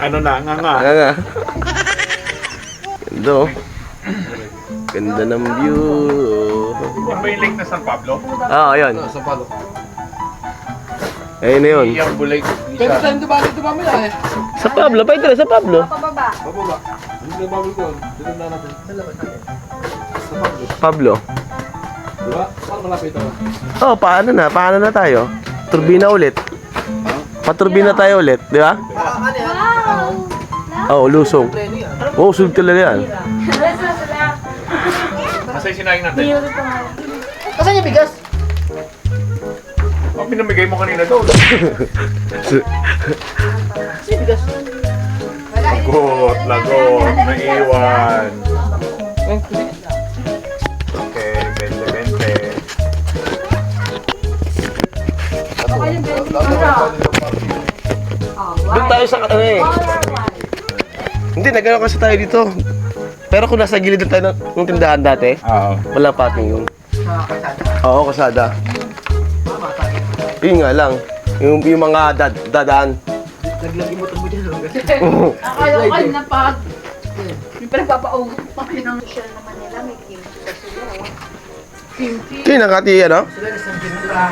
Ano na, nga. Nga. Ganda oh. Ganda ng view. Yung ba yung lake na San Pablo? Ah, ayun. Sa palo. Ayun na yun. Yung bulay. Pero saan ito ba mo yan eh? Sa Pablo, pa ito sa Pablo. Pababa. Bababa. Hindi ba mo doon? Dito na natin. Sa labas natin. Sa palo. Pablo. Diba? Paano malapit ako? Oh, paano na tayo? Turbina ulit. Paturbina tayo ulit, di ba? Wow! Oh, lusong. Oh, sulog talaga yan. Masay sinayin natin. Kasan yung bigas? Oh, pinamigay mo kanina doon. Kasi yung bigas. Lagot, naiwan. Okay, 20. Doon tayo sa ano eh. Hindi, nagano kasi tayo dito. Pero kung nasa gilid na tayo ng tindahan dati, Oo. wala pating yun. Oo, kasada. Yun nga lang. Yung mga dadaan. Naglagay mo ito mo dyan. Akala na pag... May pinagpapaugod pa ng social naman nila. May kimchi pa sila. Kimchi. Kaya nakati ano? Sila isang ginula.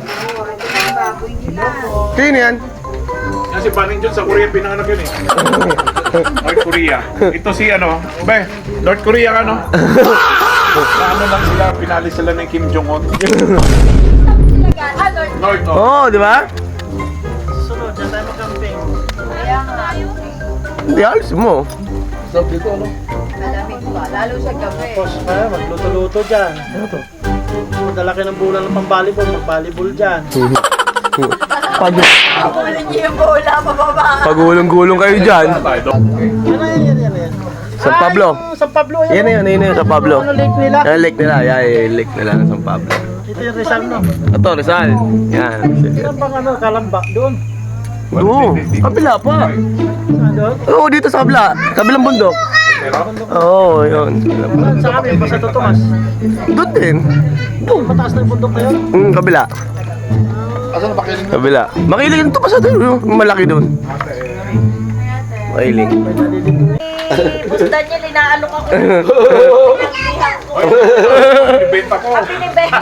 Oo, ito yung baboy nila. Kaya yan. Kasi paning dyan sa Korea pinanganak yun eh. North Korea. Ito si ano, be, North Korea ka no? Sa ano lang sila, pinali sila ng Kim Jong-un. North, oh. Oo, di ba? Sunod, dyan tayo mag-camping. Kaya nga. Hindi, alis mo. Stop dito, ano? Malamig pa. Lalo sa gabi. Tapos kaya magluto-luto dyan. Madalaki ng bulan ng pang-volleyball, mag-volleyball dyan. Kunin niyo yung bola pababa. Pagulong-gulong kayo dyan. Yan. San Pablo. San Pablo, Yan na yun, San Pablo. Ano lake nila? Yan, lake nila. Yan, yung lake nila ng San Pablo. Ito yung Rizal, no? Ito, Rizal. Yan. Yan bang ano, Kalambak doon? Oo, kabila pa. Saan doon? Oo, dito sa kabila. Kabilang bundok. Oo, yun. Sa amin, basta tutumas. Doon din. Mataas na yung bundok na yun. Kabila. Asan na pakiling mo? Kabila. Makiling ito pa sa doon. Yung malaki doon. Makiling. Gusto niya, linaalok ako. Ibenta ko. Pinibenta.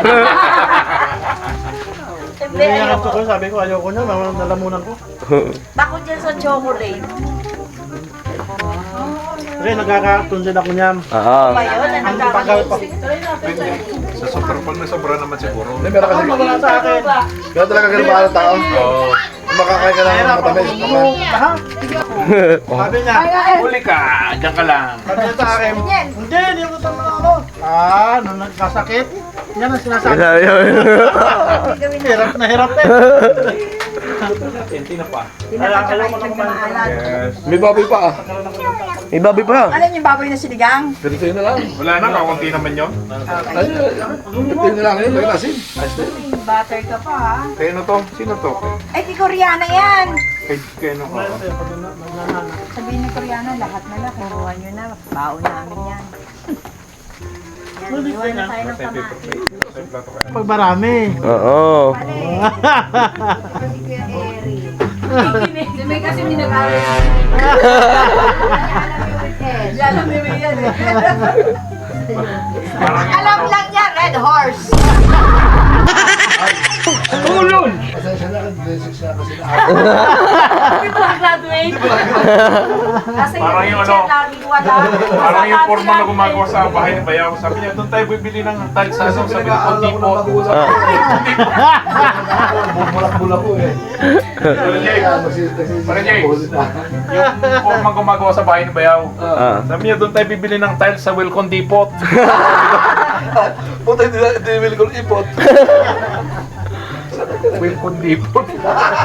Hinihingan ko, sabi ko, ayoko na, nalamunan ko. Bako dyan sa chocolate. Kasi nagkakatunsin ako niyan. Oo. Ba yun? Ang nagkakalusik. Sa super, pag nasobra naman siguro. Hindi, meron kasi. Wala sa akin. Kaya talaga ganun ba ang tao? Oo. Makakain ka lang ng matamis. Ha? Sabi niya, Huli ka, dyan ka lang. sabi niya sa akin, hindi, hindi ako tama ako. Nung nagkasakit, yan ang sinasabi. Sabi yun. Hirap na hirap eh. Enti na pa. Pinapakain ng maalat. Yes. May baboy pa ah. May baboy pa. Alam yung baboy na sinigang? Ganito yun na lang. Wala na, kakunti naman yun. Ganito yun na lang yun. May nasin. May butter ka pa ha. Kaya ano to? Sino to? Ay, di Koreana yan. Kaya ano ko? Sabihin ng Koreana, lahat na lang. Kinuha nyo na. Baon namin yan. Yan, iwan na tayo ng kamay. Pag marami. Oo. Hindi ko yung Eri. Si May kasi hindi nag-aaral. Alam mo yung yan eh. Alam lang niya, Red Horse. Tulon! Pasensya na ka. Basics na kasi na. Hindi pa graduate. Kasi Parang yung teacher ano, laging wala. Parang yung forma na gumagawa sa bahay ng bayaw. Sabi niya, doon tayo bibili ng tiles sa isang sabi ng Depot. Bulak-bulak ko eh. Parang Jay, yung forma gumagawa sa bahay ng bayaw. Ah. Sabi niya, doon tayo bibili ng tiles sa Wilcon Depot. Puta, hindi nil ko ipot. Wilcon Depot.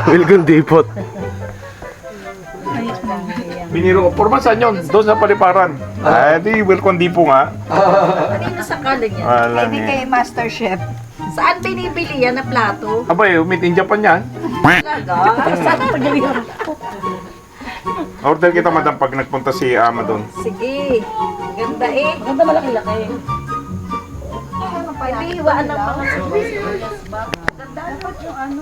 Wilcon Depot. Biniro ko, forma saan yun? Doon sa paliparan. Ah, di Wilcon Depot nga. Kanino sa kalig yan? Alam Hindi eh. kay Master Chef. Saan binibili yan na plato? Abay, made in Japan yan. Talaga? Saan pagaling? Order kita madam pag nagpunta si Ama doon. Sige. Ganda eh. Ganda malaki-laki. Ano pa yan? Iwaan ng mga service. Ganda dapat yung ano.